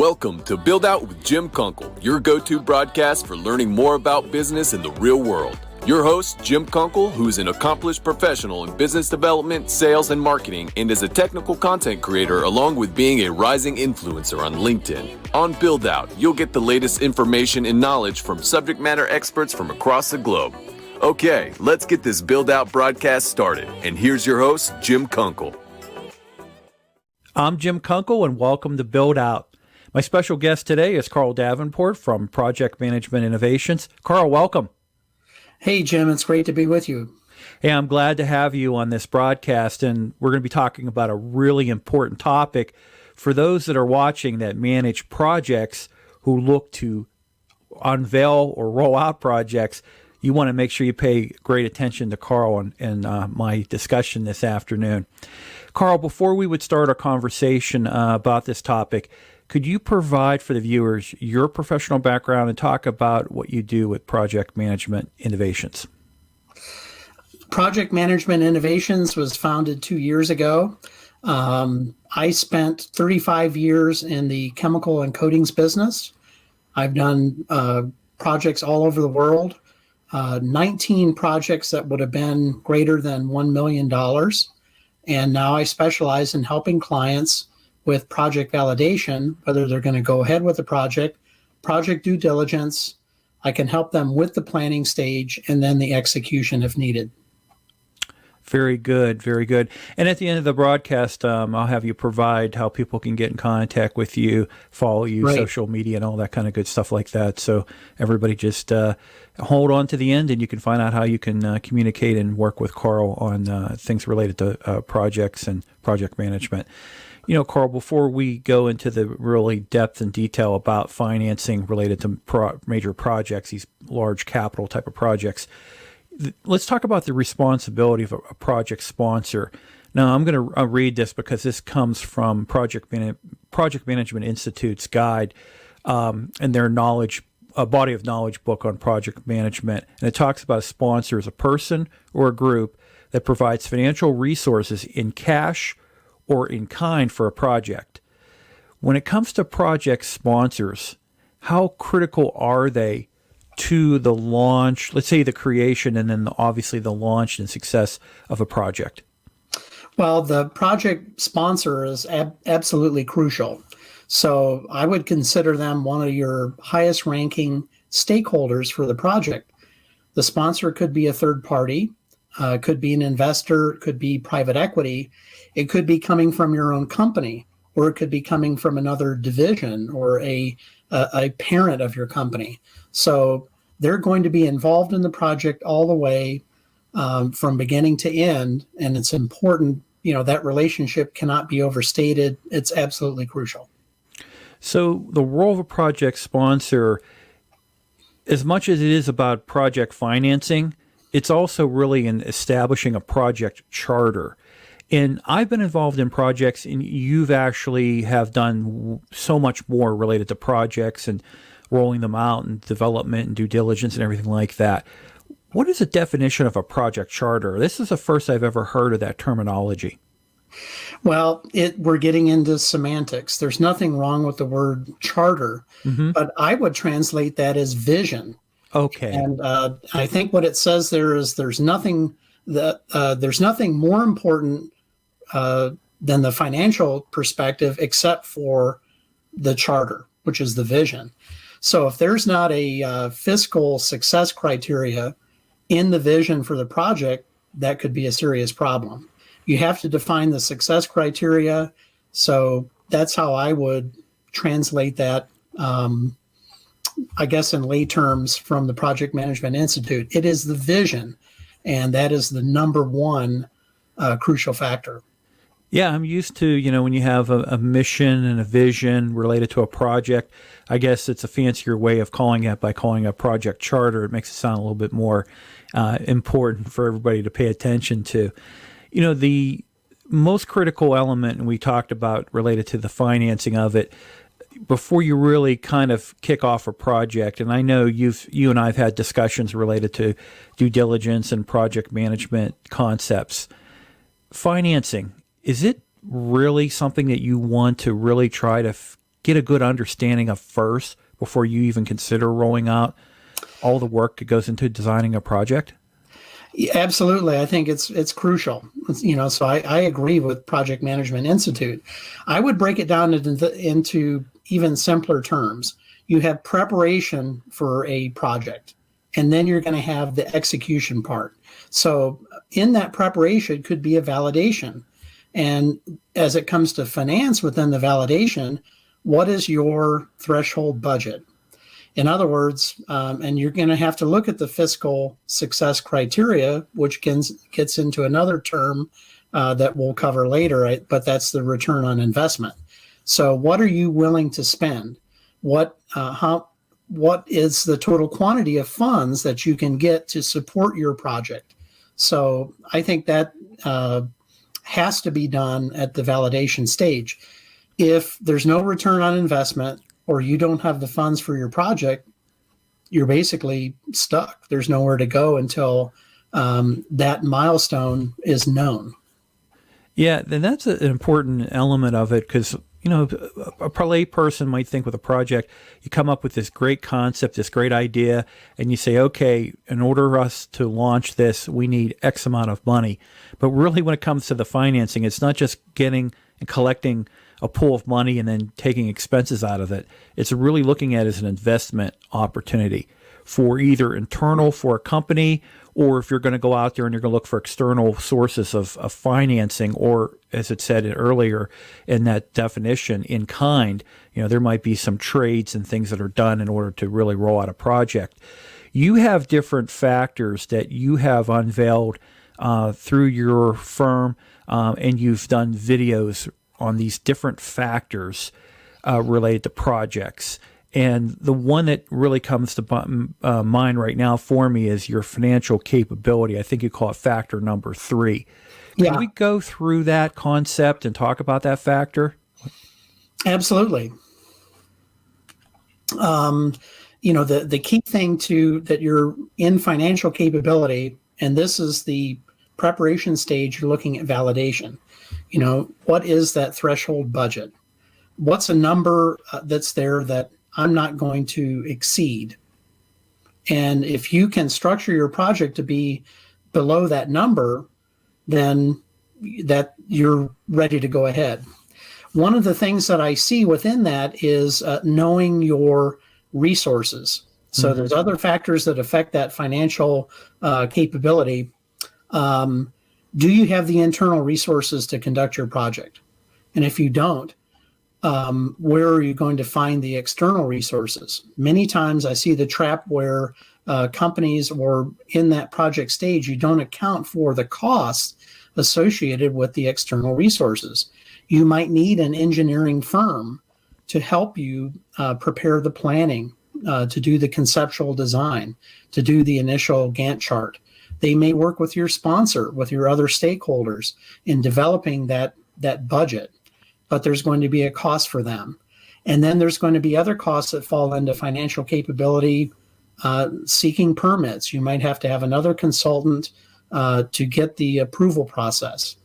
Welcome to Build Out with Jim Kunkel, your go-to broadcast for learning more about business in the real world. Your host, Jim Kunkel, who is an accomplished professional in business development, sales, and marketing, and is a technical content creator along with being a rising influencer on LinkedIn. On Build Out, you'll get the latest information and knowledge from subject matter experts from across the globe. Okay, let's get this Build Out broadcast started. And here's your host, Jim Kunkel. I'm Jim Kunkel, and welcome to Build Out. My special guest today is Karl Davenport from Project Management Innovations. Karl, welcome. Hey, Jim. It's great to be with you. Hey, I'm glad to have you on this broadcast, and we're going to be talking about a really important topic for those that are watching that manage projects who look to unveil or roll out projects. You want to make sure you pay great attention to Karl and my discussion this afternoon. Karl, before we would start our conversation about this topic, could you provide for the viewers your professional background and talk about what you do with Project Management Innovations? Project Management Innovations was founded 2 years ago. I spent 35 years in the chemical and coatings business. I've done projects all over the world, 19 projects that would have been greater than $1 million. And now I specialize in helping clients with project validation, whether they're going to go ahead with the project due diligence. I can help them with the planning stage and then the execution if needed. Very good, very good. And at the end of the broadcast, I'll have you provide how people can get in contact with you, follow you, Right. social media, and all that kind of good stuff like that. So everybody just hold on to the end, and you can find out how you can communicate and work with Karl on things related to projects and project management. You know, Karl, before we go into the really depth and detail about financing related to major projects, these large capital type of projects, let's talk about the responsibility of a project sponsor. Now, I'm going to read this because this comes from Project Management Institute's guide and their body of knowledge book on project management. And it talks about a sponsor as a person or a group that provides financial resources in cash or in kind for a project. When it comes to project sponsors, how critical are they to the launch, let's say the creation, and then obviously the launch and success of a project? Well, the project sponsor is absolutely crucial. So I would consider them one of your highest ranking stakeholders for the project. The sponsor could be a third party, could be an investor, could be private equity. It could be coming from your own company, or it could be coming from another division or a parent of your company. So they're going to be involved in the project all the way from beginning to end. And it's important, that relationship cannot be overstated. It's absolutely crucial. So the role of a project sponsor, as much as it is about project financing, it's also really in establishing a project charter. And I've been involved in projects, and you've actually have done so much more related to projects and rolling them out and development and due diligence and everything like that. What is the definition of a project charter? This is the first I've ever heard of that terminology. Well, we're getting into semantics. There's nothing wrong with the word charter, but I would translate that as vision. Okay. And I think what it says there is there's nothing more important than the financial perspective except for the charter, which is the vision. So if there's not a fiscal success criteria in the vision for the project, that could be a serious problem. You have to define the success criteria. So that's how I would translate that, I guess in lay terms from the Project Management Institute. It is the vision, and that is the number one crucial factor. Yeah, I'm used to, when you have a mission and a vision related to a project, I guess it's a fancier way of calling it by calling it a project charter. It makes it sound a little bit more important for everybody to pay attention to. The most critical element, and we talked about related to the financing of it, before you really kind of kick off a project, and I know you and I have had discussions related to due diligence and project management concepts. Financing, is it really something that you want to really try to get a good understanding of first before you even consider rolling out all the work that goes into designing a project? Yeah, absolutely. I think it's crucial. So I agree with Project Management Institute. I would break it down into even simpler terms. You have preparation for a project, and then you're going to have the execution part. So in that preparation could be a validation. And as it comes to finance within the validation, what is your threshold budget? In other words, and you're going to have to look at the fiscal success criteria, which gets into another term that we'll cover later, right? But that's the return on investment. So what are you willing to spend? What is the total quantity of funds that you can get to support your project? So I think that has to be done at the validation stage. If there's no return on investment, or you don't have the funds for your project, you're basically stuck. There's nowhere to go until that milestone is known. Yeah, then that's an important element of it, because a lay person might think with a project, you come up with this great concept, this great idea, and you say, okay, in order for us to launch this, we need X amount of money. But really, when it comes to the financing, it's not just getting and collecting a pool of money and then taking expenses out of it. It's really looking at it as an investment opportunity for either internal for a company, or if you're going to go out there and you're going to look for external sources of financing, or as it said earlier in that definition, in kind. There might be some trades and things that are done in order to really roll out a project. You have different factors that you have unveiled through your firm, and you've done videos on these different factors related to projects. And the one that really comes to mind right now for me is your financial capability. I think you call it factor number 3. Can we go through that concept and talk about that factor? Absolutely. The key thing that you're in financial capability, and this is the preparation stage, you're looking at validation. What is that threshold budget? What's a number that's there that I'm not going to exceed? And if you can structure your project to be below that number, then that you're ready to go ahead. One of the things that I see within that is knowing your resources. So there's other factors that affect that financial capability. Do you have the internal resources to conduct your project? And if you don't, where are you going to find the external resources? Many times I see the trap where companies, or in that project stage, you don't account for the costs associated with the external resources. You might need an engineering firm to help you prepare the planning, to do the conceptual design, to do the initial Gantt chart. They may work with your sponsor, with your other stakeholders in developing that budget, but there's going to be a cost for them. And then there's going to be other costs that fall into financial capability, seeking permits. You might have to have another consultant to get the approval process.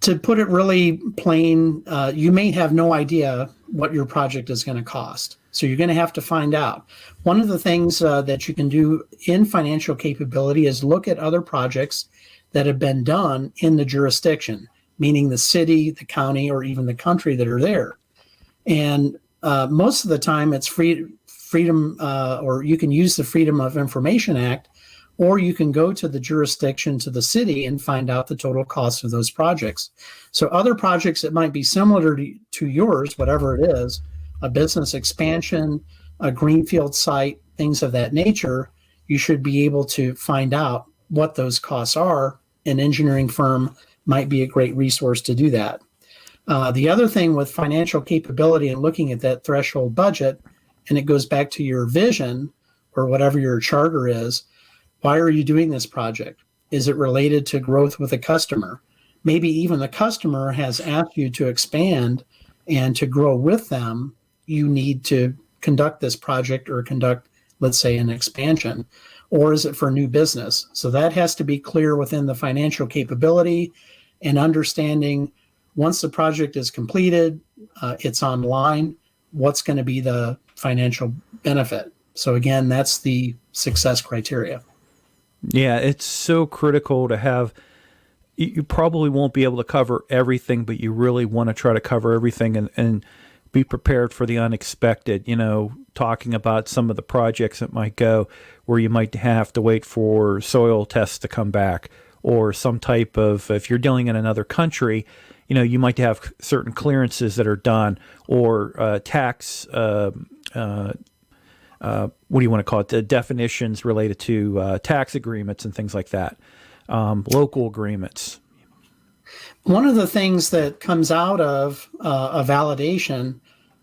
To put it really plain, you may have no idea what your project is going to cost. So you're going to have to find out. One of the things that you can do in financial capability is look at other projects that have been done in the jurisdiction, meaning the city, the county, or even the country that are there. And most of the time it's freedom, or you can use the Freedom of Information Act, or you can go to the jurisdiction, to the city, and find out the total cost of those projects. So other projects that might be similar to yours, whatever it is, a business expansion, a greenfield site, things of that nature, you should be able to find out what those costs are. An engineering firm might be a great resource to do that. The other thing with financial capability and looking at that threshold budget, and it goes back to your vision or whatever your charter is, why are you doing this project? Is it related to growth with a customer? Maybe even the customer has asked you to expand, and to grow with them, you need to conduct this project or conduct, let's say, an expansion. Or is it for new business? So that has to be clear within the financial capability, and understanding once the project is completed, it's online, what's going to be the financial benefit? So again, that's the success criteria. Yeah, it's so critical to have. You probably won't be able to cover everything, but you really want to try to cover everything and be prepared for the unexpected. Talking about some of the projects that might go where you might have to wait for soil tests to come back, or some type of, if you're dealing in another country, you might have certain clearances that are done, or tax, what do you want to call it? The definitions related to tax agreements and things like that, local agreements. One of the things that comes out of a validation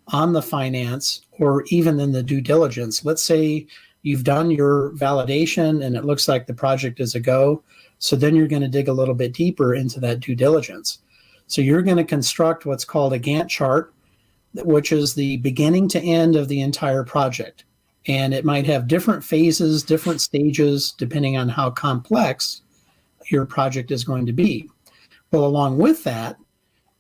on the finance, or even in the due diligence, let's say you've done your validation and it looks like the project is a go. So then you're going to dig a little bit deeper into that due diligence. So you're going to construct what's called a Gantt chart, which is the beginning to end of the entire project. And it might have different phases, different stages, depending on how complex your project is going to be. Well, along with that,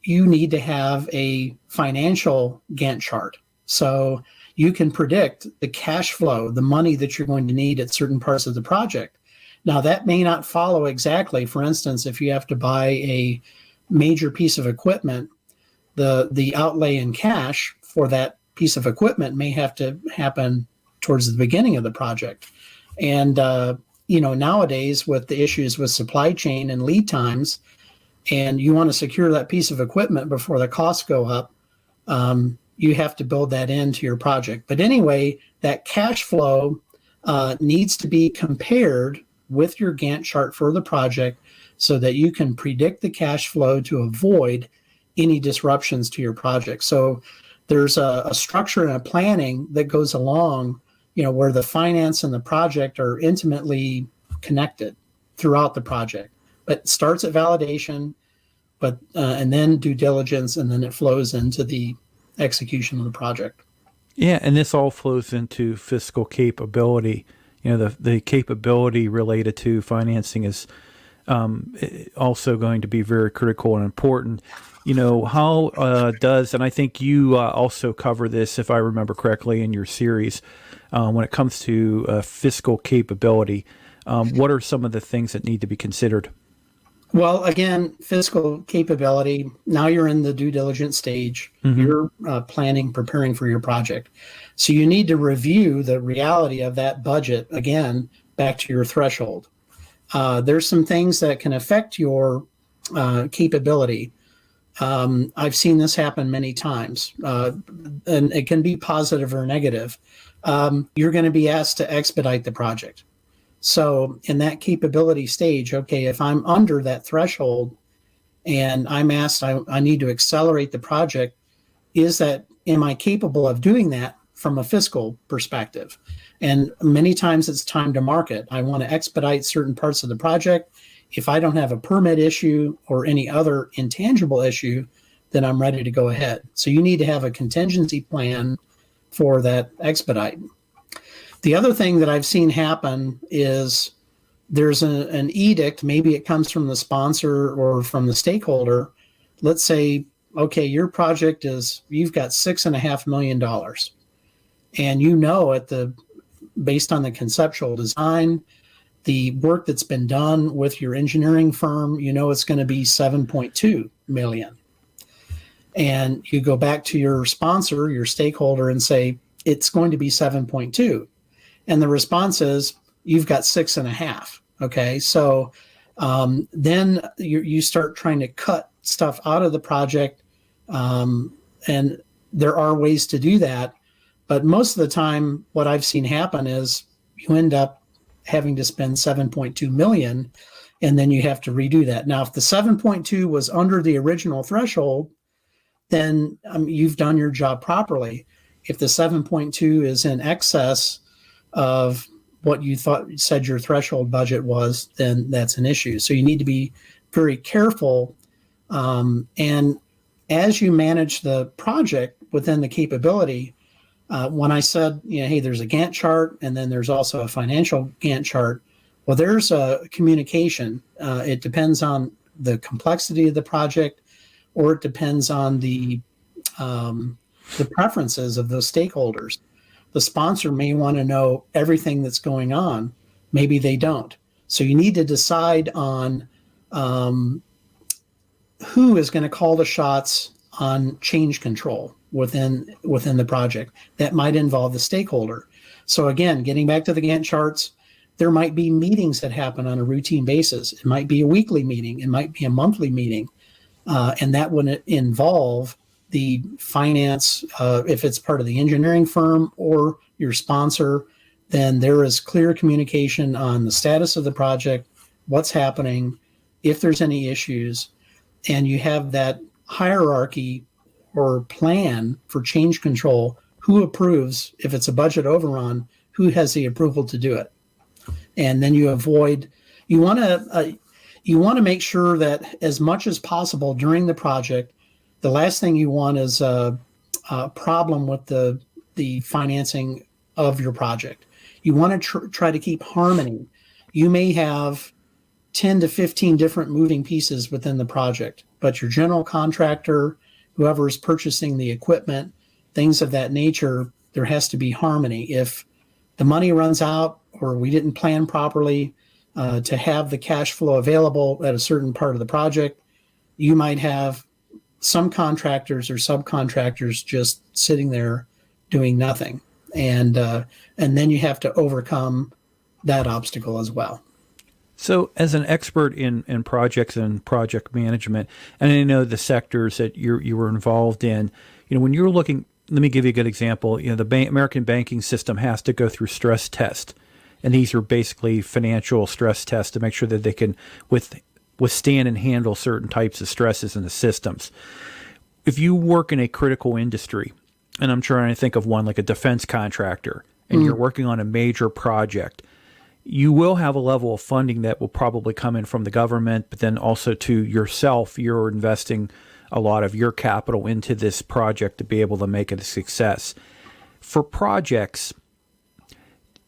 you need to have a financial Gantt chart. So you can predict the cash flow, the money that you're going to need at certain parts of the project. Now, that may not follow exactly. For instance, if you have to buy a major piece of equipment, the outlay in cash for that piece of equipment may have to happen towards the beginning of the project. And, nowadays with the issues with supply chain and lead times, and you want to secure that piece of equipment before the costs go up, you have to build that into your project. But anyway, that cash flow needs to be compared with your Gantt chart for the project so that you can predict the cash flow to avoid any disruptions to your project. So there's a structure and a planning that goes along, where the finance and the project are intimately connected throughout the project. But it starts at validation, and then due diligence, and then it flows into the execution of the project. Yeah, and this all flows into fiscal capability. The capability related to financing is also going to be very critical and important. How does, and I think you also cover this, if I remember correctly, in your series, when it comes to fiscal capability, what are some of the things that need to be considered? Well, again, fiscal capability, now you're in the due diligence stage. Mm-hmm. You're preparing for your project. So you need to review the reality of that budget, again, back to your threshold. There's some things that can affect your capability. I've seen this happen many times, and it can be positive or negative. You're going to be asked to expedite the project. So in that capability stage, okay, if I'm under that threshold and I'm asked, I need to accelerate the project, am I capable of doing that from a fiscal perspective? And many times it's time to market. I want to expedite certain parts of the project. If I don't have a permit issue or any other intangible issue, then I'm ready to go ahead. So you need to have a contingency plan for that expedite. The other thing that I've seen happen is there's an edict, maybe it comes from the sponsor or from the stakeholder. Let's say, okay, your project you've got $6.5 million. And based on the conceptual design, the work that's been done with your engineering firm, it's going to be 7.2 million. And you go back to your sponsor, your stakeholder, and say, it's going to be 7.2. And the response is, you've got 6.5. Okay. So then you start trying to cut stuff out of the project. And there are ways to do that. But most of the time, what I've seen happen is you end up having to spend 7.2 million, and then you have to redo that. Now, if the 7.2 was under the original threshold, then you've done your job properly. If the 7.2 is in excess of what you said your threshold budget was, then that's an issue. So you need to be very careful. And as you manage the project within the capability, when I said, hey, there's a Gantt chart, and then there's also a financial Gantt chart. Well, there's a communication. It depends on the complexity of the project, or it depends on the preferences of those stakeholders. The sponsor may want to know everything that's going on. Maybe they don't. So you need to decide on who is going to call the shots on change control within the project. That might involve the stakeholder. So again, getting back to the Gantt charts, there might be meetings that happen on a routine basis. It might be a weekly meeting. It might be a monthly meeting. And that would involve the finance, if it's part of the engineering firm or your sponsor, then there is clear communication on the status of the project, what's happening, if there's any issues, and you have that hierarchy or plan for change control, who approves, if it's a budget overrun, who has the approval to do it. And then you want to make sure that as much as possible during the project, the last thing you want is a problem with the financing of your project. You want to try to keep harmony. You may have 10 to 15 different moving pieces within the project, but your general contractor, whoever is purchasing the equipment, things of that nature, there has to be harmony. If the money runs out or we didn't plan properly to have the cash flow available at a certain part of the project, you might have some contractors or subcontractors just sitting there doing nothing. And then you have to overcome that obstacle as well. So as an expert in projects and project management, and I know the sectors that you were involved in, when you're looking, let me give you a good example. The American banking system has to go through stress tests. And these are basically financial stress tests to make sure that they can withstand and handle certain types of stresses in the systems. If you work in a critical industry, and I'm trying to think of one like a defense contractor, and you're working on a major project, you will have a level of funding that will probably come in from the government, but then also to yourself, you're investing a lot of your capital into this project to be able to make it a success. For projects,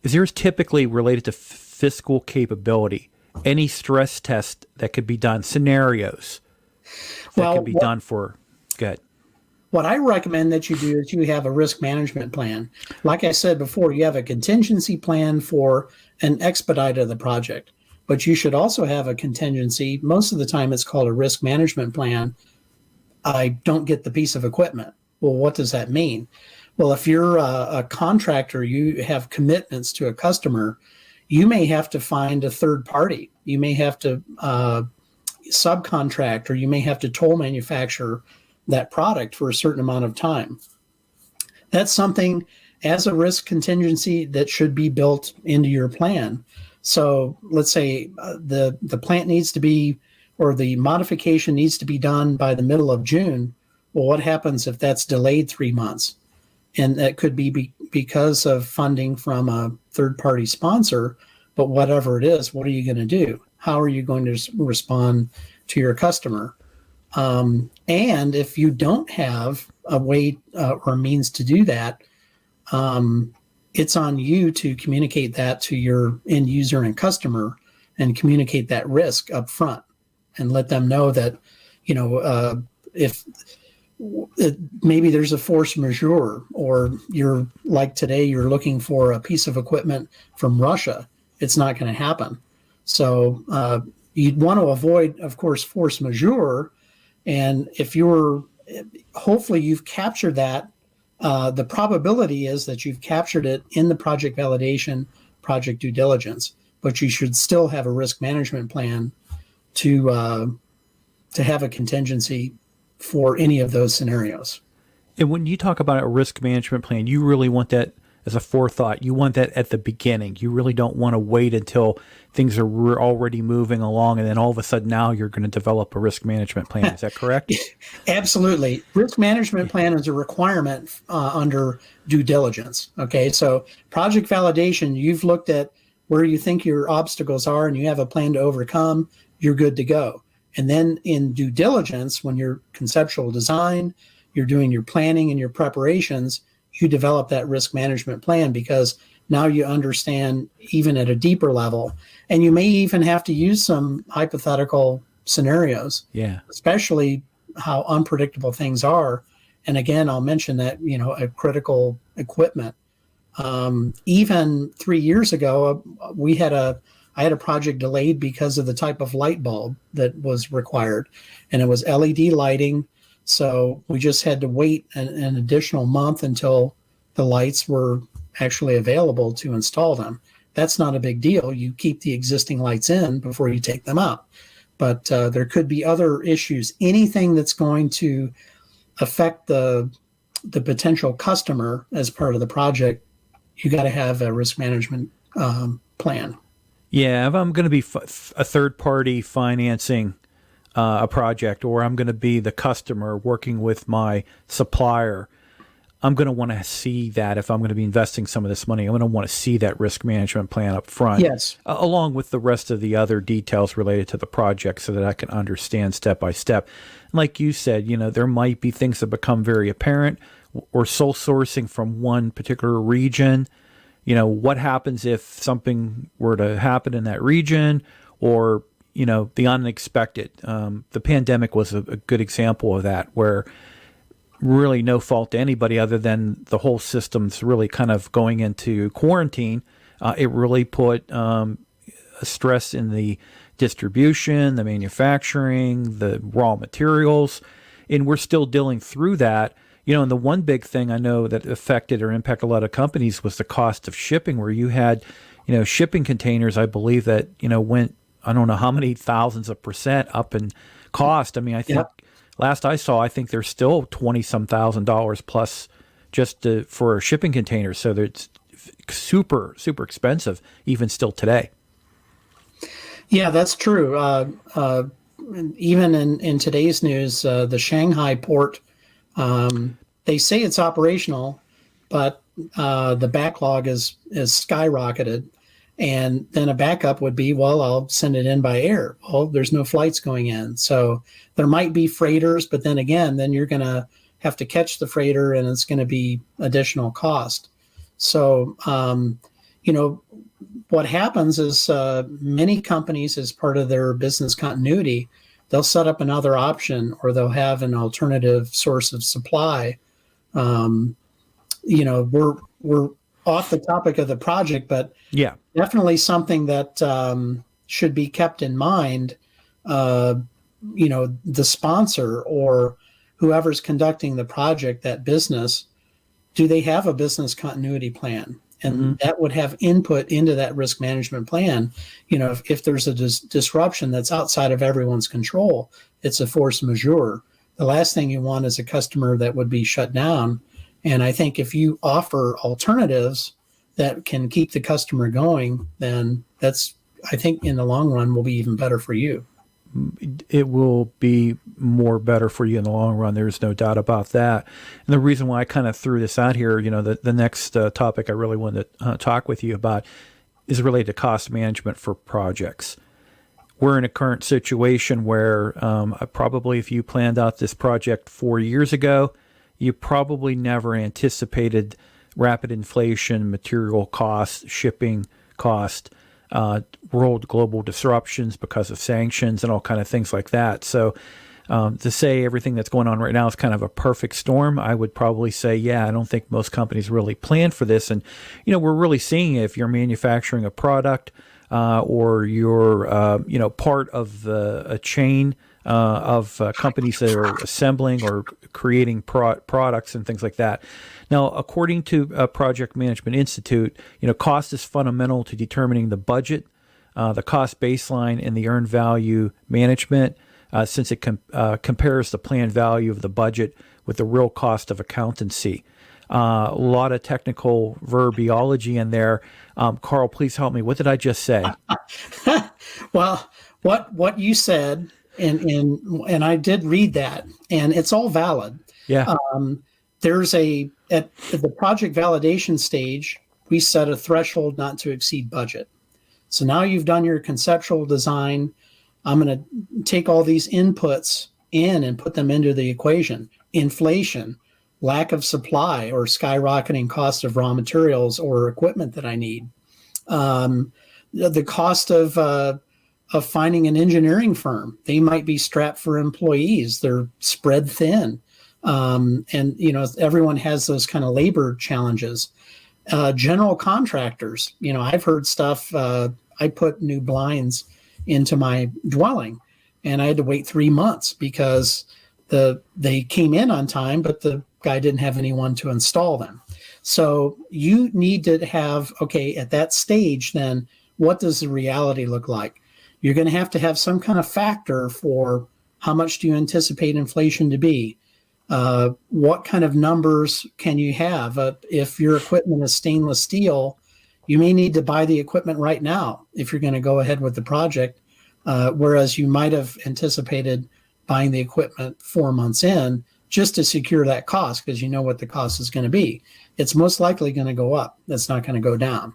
is yours typically related to fiscal capability? Any stress test that could be done, scenarios that could be done for, good. What I recommend that you do is you have a risk management plan. Like I said before, you have a contingency plan for an expedite of the project, but you should also have a contingency. Most of the time it's called a risk management plan. I don't get the piece of equipment. Well, what does that mean? Well, if you're a contractor, you have commitments to a customer, you may have to find a third party. You may have to subcontract, or you may have to toll manufacture that product for a certain amount of time. That's something as a risk contingency that should be built into your plan. So let's say the plant needs to be, or the modification needs to be done by the middle of June. Well, what happens if that's delayed 3 months? And that could be because of funding from a third-party sponsor, but whatever it is, what are you going to do? How are you going to respond to your customer? And if you don't have a way or a means to do that, it's on you to communicate that to your end user and customer and communicate that risk up front and let them know that, if maybe there's a force majeure, or you're like today, you're looking for a piece of equipment from Russia, it's not going to happen. So you'd want to avoid, of course, force majeure. And if hopefully you've captured that, the probability is that you've captured it in the project validation, project due diligence, but you should still have a risk management plan to have a contingency for any of those scenarios. And when you talk about a risk management plan, you really want that as a forethought. You want that at the beginning. You really don't want to wait until things are already moving along and then all of a sudden now you're going to develop a risk management plan. Is that correct? Absolutely. Risk management plan is a requirement under due diligence. Okay, so project validation, you've looked at where you think your obstacles are and you have a plan to overcome, you're good to go. And then in due diligence, when you're conceptual design, you're doing your planning and your preparations, you develop that risk management plan, because now you understand even at a deeper level. And you may even have to use some hypothetical scenarios, especially how unpredictable things are. And again, I'll mention that, a critical equipment. Even 3 years ago, I had a project delayed because of the type of light bulb that was required, and it was LED lighting. So we just had to wait an additional month until the lights were actually available to install them. That's not a big deal. You keep the existing lights in before you take them out. But there could be other issues. Anything that's going to affect the potential customer as part of the project, you got to have a risk management plan. Yeah, if I'm going to be a third party financing a project, or I'm going to be the customer working with my supplier, I'm going to want to see that. If I'm going to be investing some of this money, I'm going to want to see that risk management plan up front, Yes, along with the rest of the other details related to the project, so that I can understand step by step. Like you said, there might be things that become very apparent, or sole sourcing from one particular region. What happens if something were to happen in that region, or the unexpected. The pandemic was a good example of that, where really no fault to anybody other than the whole system's really kind of going into quarantine. It really put a stress in the distribution, the manufacturing, the raw materials, and we're still dealing through that. And the one big thing I know that affected or impacted a lot of companies was the cost of shipping, where you had, shipping containers, I believe that, went, I don't know how many thousands of percent up in cost. I mean, I think last I saw, I think there's still $20-some thousand plus just for a shipping container. So it's super, super expensive, even still today. Yeah, that's true. Even in today's news, the Shanghai port, they say it's operational, but the backlog is skyrocketed. And then a backup would be, well, I'll send it in by air. Well, there's no flights going in. So there might be freighters, but then again, then you're going to have to catch the freighter, and it's going to be additional cost. So, what happens is many companies, as part of their business continuity, they'll set up another option, or they'll have an alternative source of supply. We're off the topic of the project, but yeah, definitely something that should be kept in mind. The sponsor or whoever's conducting the project, that business, do they have a business continuity plan? And that would have input into that risk management plan. If there's a disruption that's outside of everyone's control, it's a force majeure. The last thing you want is a customer that would be shut down. And I think if you offer alternatives that can keep the customer going, then that's, I think in the long run, will be even better for you. It will be more better for you in the long run. There's no doubt about that. And the reason why I kind of threw this out here, the next topic I really wanted to talk with you about is related to cost management for projects. We're in a current situation where probably if you planned out this project 4 years ago, you probably never anticipated rapid inflation, material costs, shipping cost, world global disruptions because of sanctions and all kind of things like that. So to say everything that's going on right now is kind of a perfect storm, I would probably say, yeah, I don't think most companies really planned for this. And, we're really seeing it if you're manufacturing a product or you're, part of a chain of companies that are assembling or creating products and things like that. Now, according to Project Management Institute, cost is fundamental to determining the budget, the cost baseline, and the earned value management, since it compares the planned value of the budget with the real cost of accountancy. A lot of technical verbiology in there. Karl, please help me. What did I just say? Well, what you said, and I did read that, and it's all valid. Yeah. There's at the project validation stage, we set a threshold not to exceed budget. So now you've done your conceptual design. I'm going to take all these inputs in and put them into the equation. Inflation, lack of supply, or skyrocketing cost of raw materials or equipment that I need. The cost of of finding an engineering firm. They might be strapped for employees. They're spread thin. And, everyone has those kind of labor challenges. General contractors, I've heard stuff. I put new blinds into my dwelling and I had to wait 3 months because they came in on time, but the guy didn't have anyone to install them. So you need to have, at that stage, then what does the reality look like? You're going to have some kind of factor for how much do you anticipate inflation to be? What kind of numbers can you have? If your equipment is stainless steel, you may need to buy the equipment right now if you're going to go ahead with the project, whereas you might have anticipated buying the equipment 4 months in just to secure that cost because you know what the cost is going to be. It's most likely going to go up. It's not going to go down.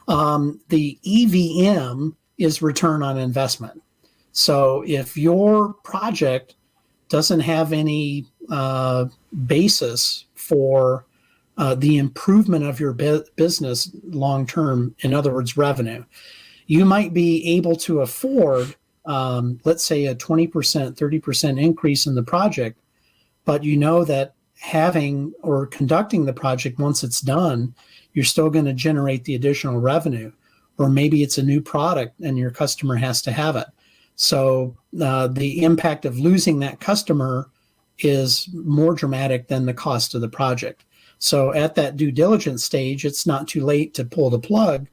The EVM is return on investment. So if your project doesn't have any basis for the improvement of your business long term, in other words, revenue, you might be able to afford, let's say, a 20%, 30% increase in the project, but you know that having or conducting the project once it's done, you're still going to generate the additional revenue. Or maybe it's a new product and your customer has to have it. So the impact of losing that customer is more dramatic than the cost of the project. So at that due diligence stage, it's not too late to pull the plug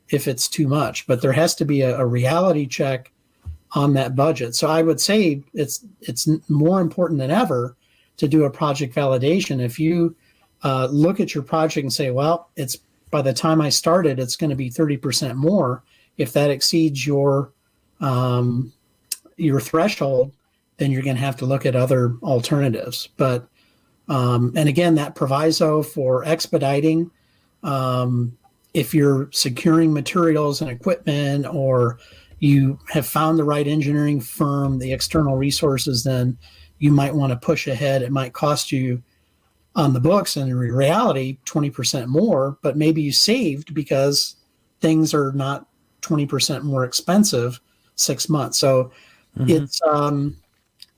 if it's too much, but there has to be a reality check on that budget. So I would say it's more important than ever to do a project validation. If you look at your project and say, well, it's by the time I started, it's going to be 30% more. If that exceeds your threshold, then you're going to have to look at other alternatives. But and again, that proviso for expediting, if you're securing materials and equipment, or you have found the right engineering firm, the external resources, then you might want to push ahead. It might cost you on the books and in reality 20% more, but maybe you saved because things are not 20% more expensive 6 months. So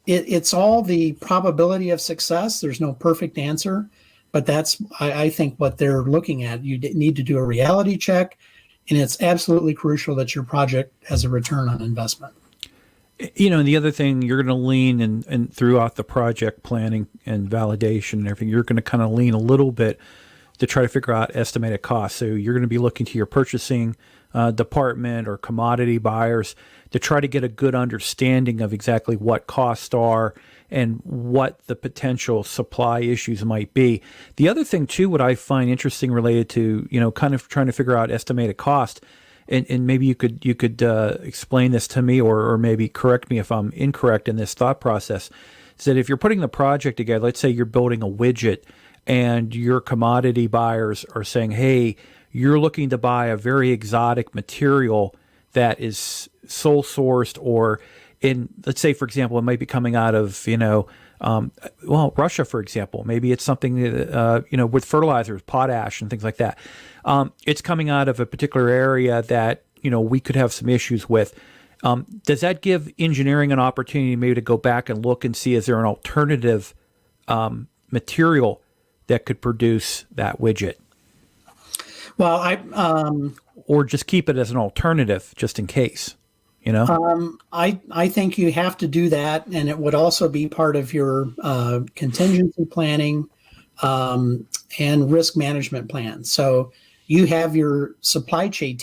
it's all the probability of success. There's no perfect answer, but that's, I think, what they're looking at. You need to do a reality check, and it's absolutely crucial that your project has a return on investment. And the other thing, you're going to lean and throughout the project planning and validation and everything, you're going to kind of lean a little bit to try to figure out estimated costs. So you're going to be looking to your purchasing department or commodity buyers to try to get a good understanding of exactly what costs are and what the potential supply issues might be. The other thing too, what I find interesting related to, kind of trying to figure out estimated cost, and maybe you could explain this to me or maybe correct me if I'm incorrect in this thought process, is that if you're putting the project together, let's say you're building a widget and your commodity buyers are saying, hey, you're looking to buy a very exotic material that is sole sourced, or let's say, for example, it might be coming out of, Russia, for example. Maybe it's something, with fertilizers, potash and things like that. It's coming out of a particular area that, we could have some issues with. Does that give engineering an opportunity maybe to go back and look and see, is there an alternative material that could produce that widget? Well, or just keep it as an alternative just in case, I think you have to do that, and it would also be part of your contingency planning and risk management plan. So you have your supply chain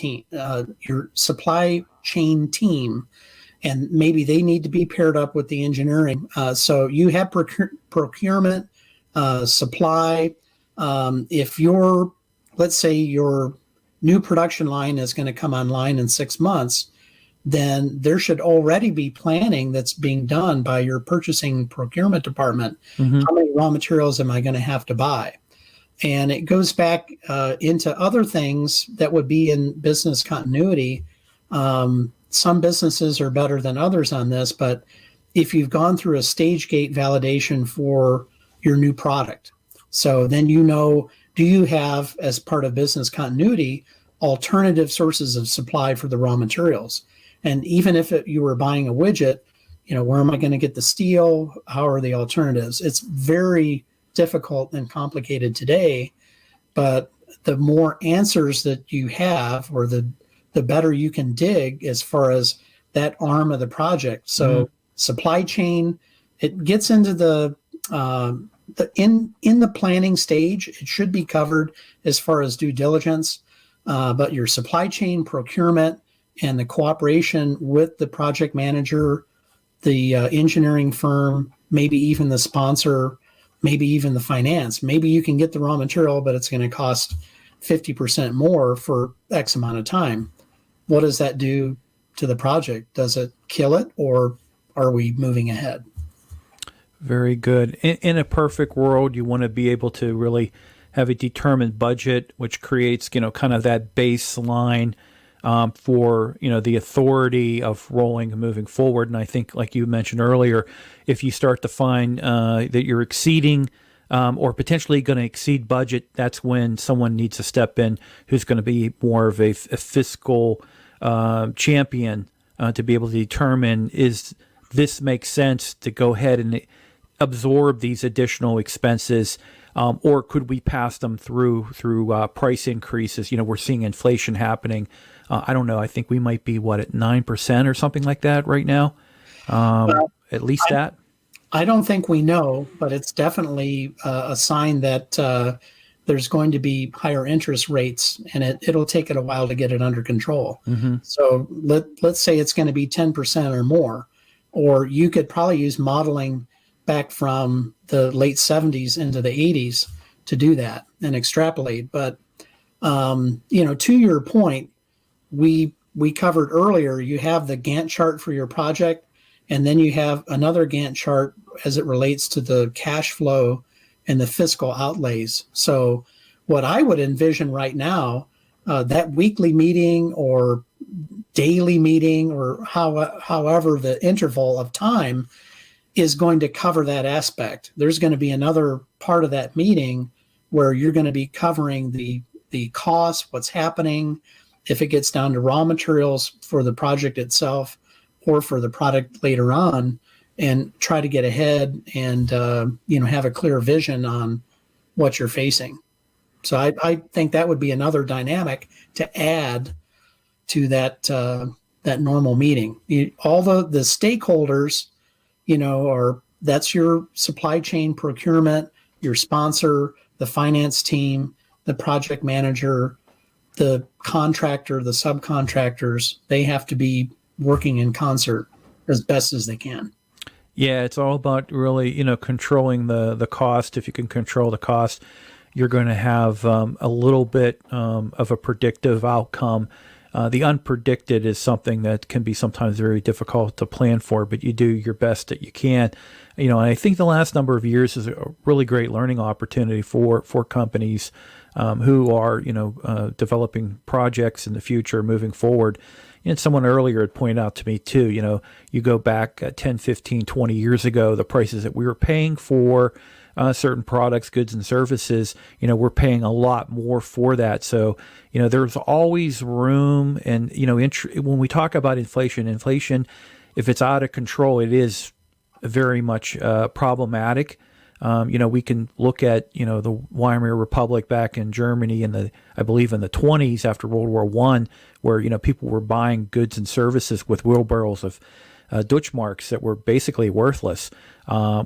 team, and maybe they need to be paired up with the engineering. So you have procurement, supply. If let's say your new production line is going to come online in 6 months, then there should already be planning that's being done by your purchasing procurement department. Mm-hmm. How many raw materials am I going to have to buy? And it goes back into other things that would be in business continuity. Some businesses are better than others on this, but if you've gone through a stage gate validation for your new product, so then do you have, as part of business continuity, alternative sources of supply for the raw materials? And even if you were buying a widget, where am I going to get the steel? How are the alternatives? It's very difficult and complicated today, but the more answers that you have, or the better you can dig as far as that arm of the project. So supply chain, it gets into in the planning stage, it should be covered as far as due diligence, but your supply chain, procurement, and the cooperation with the project manager, the engineering firm, maybe even the sponsor, maybe even the finance. Maybe you can get the raw material, but it's going to cost 50% more for X amount of time. What does that do to the project? Does it kill it, or are we moving ahead? Very good. In a perfect world, you want to be able to really have a determined budget, which creates, kind of that baseline for, the authority of rolling and moving forward. And I think, like you mentioned earlier, if you start to find that you're exceeding or potentially going to exceed budget, that's when someone needs to step in who's going to be more of a fiscal champion to be able to determine, is this makes sense to go ahead and absorb these additional expenses, or could we pass them through price increases? We're seeing inflation happening. I don't know. I think we might be at 9% or something like that right now. At least that. I don't think we know, but it's definitely a sign that there's going to be higher interest rates, and it'll take it a while to get it under control. Mm-hmm. So let's say it's going to be 10% or more, or you could probably use modeling back from the late 70s into the 80s to do that and extrapolate. But to your point, we covered earlier, you have the Gantt chart for your project, and then you have another Gantt chart as it relates to the cash flow and the fiscal outlays. So what I would envision right now, that weekly meeting or daily meeting, or however the interval of time, is going to cover that aspect. There's going to be another part of that meeting where you're going to be covering the costs, what's happening, if it gets down to raw materials for the project itself or for the product later on, and try to get ahead and have a clear vision on what you're facing. So I think that would be another dynamic to add to that normal meeting. All the stakeholders, that's your supply chain, procurement, your sponsor, the finance team, the project manager, the contractor, the subcontractors. They have to be working in concert as best as they can. Yeah, it's all about really, controlling the cost. If you can control the cost, you're going to have a little bit of a predictive outcome. The unpredicted is something that can be sometimes very difficult to plan for, but you do your best that you can. And I think the last number of years is a really great learning opportunity for companies who are, developing projects in the future moving forward. And someone earlier had pointed out to me too, you go back 10, 15, 20 years ago, the prices that we were paying for certain products, goods, and services, we're paying a lot more for that. So, there's always room. And, when we talk about inflation, if it's out of control, it is very much problematic. We can look at, the Weimar Republic back in Germany I believe in the 20s after World War I, where, people were buying goods and services with wheelbarrows of Deutschmarks that were basically worthless.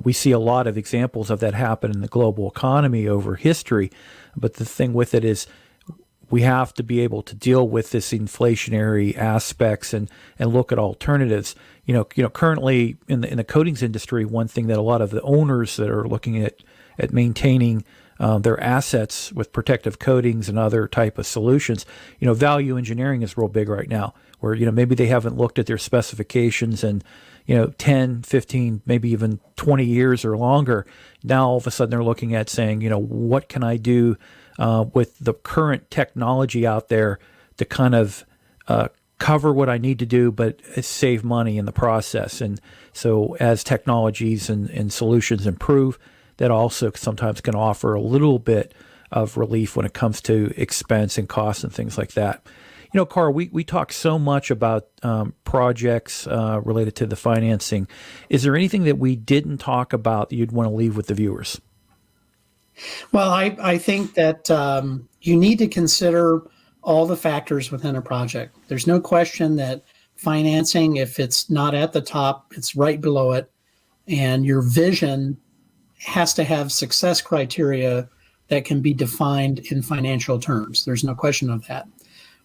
We see a lot of examples of that happen in the global economy over history. But the thing with it is we have to be able to deal with this inflationary aspects and look at alternatives. Currently in the coatings industry, one thing that a lot of the owners that are looking at maintaining their assets with protective coatings and other type of solutions, value engineering is real big right now, where, maybe they haven't looked at their specifications in, 10, 15, maybe even 20 years or longer. Now, all of a sudden they're looking at saying, what can I do with the current technology out there to kind of cover what I need to do, but save money in the process. And so as technologies and solutions improve, that also sometimes can offer a little bit of relief when it comes to expense and costs and things like that. Carl, we talk so much about projects related to the financing. Is there anything that we didn't talk about that you'd want to leave with the viewers? Well, I think that you need to consider all the factors within a project. There's no question that financing, if it's not at the top, it's right below it. And your vision has to have success criteria that can be defined in financial terms. There's no question of that.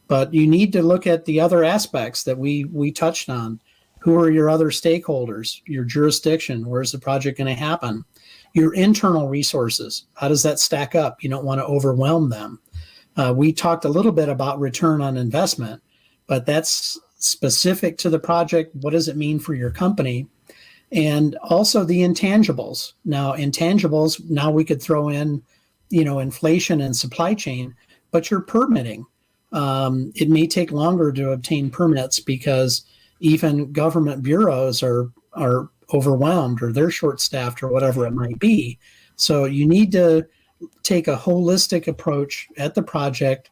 But you need to look at the other aspects that we touched on. Who are your other stakeholders? Your jurisdiction, where's the project going to happen? Your internal resources, how does that stack up? You don't want to overwhelm them. We talked a little bit about return on investment, but that's specific to the project. What does it mean for your company? And also the intangibles. Now, intangibles, now we could throw in, inflation and supply chain, but you're permitting. It may take longer to obtain permits because even government bureaus are overwhelmed or they're short-staffed or whatever it might be. So you need to take a holistic approach at the project,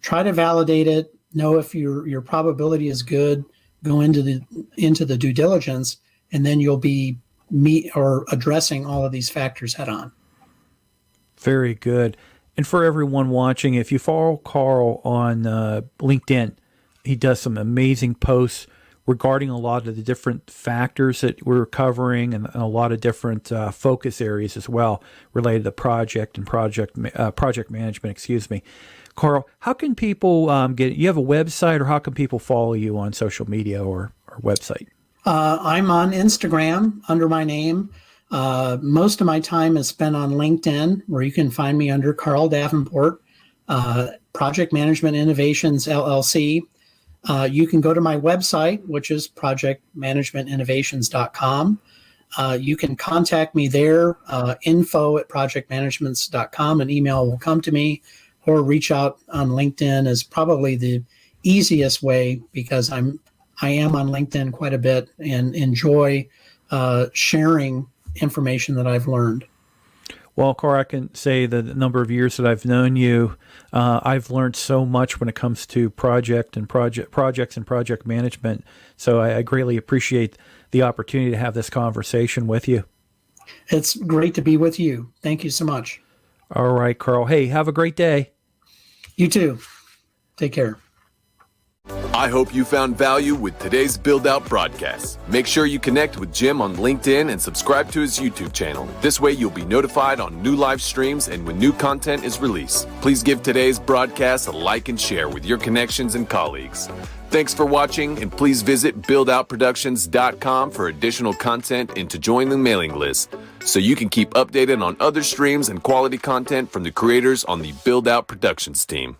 try to validate it, know if your probability is good, go into the due diligence, and then you'll be addressing all of these factors head on. Very good. And for everyone watching, if you follow Karl on LinkedIn, he does some amazing posts regarding a lot of the different factors that we're covering and a lot of different focus areas as well related to project and project management, Karl, how can people you have a website, or how can people follow you on social media or website? I'm on Instagram under my name. Most of my time is spent on LinkedIn, where you can find me under Karl Davenport, Project Management Innovations, LLC. You can go to my website, which is projectmanagementinnovations.com. You can contact me there, info@projectmanagements.com. An email will come to me, or reach out on LinkedIn is probably the easiest way, because I am on LinkedIn quite a bit and enjoy sharing information that I've learned. Well, Karl, I can say that the number of years that I've known you, I've learned so much when it comes to projects and project management. So I greatly appreciate the opportunity to have this conversation with you. It's great to be with you. Thank you so much. All right, Karl. Hey, have a great day. You too. Take care. I hope you found value with today's Build Out broadcast. Make sure you connect with Jim on LinkedIn and subscribe to his YouTube channel. This way you'll be notified on new live streams and when new content is released. Please give today's broadcast a like and share with your connections and colleagues. Thanks for watching, and please visit buildoutproductions.com for additional content and to join the mailing list so you can keep updated on other streams and quality content from the creators on the Build Out Productions team.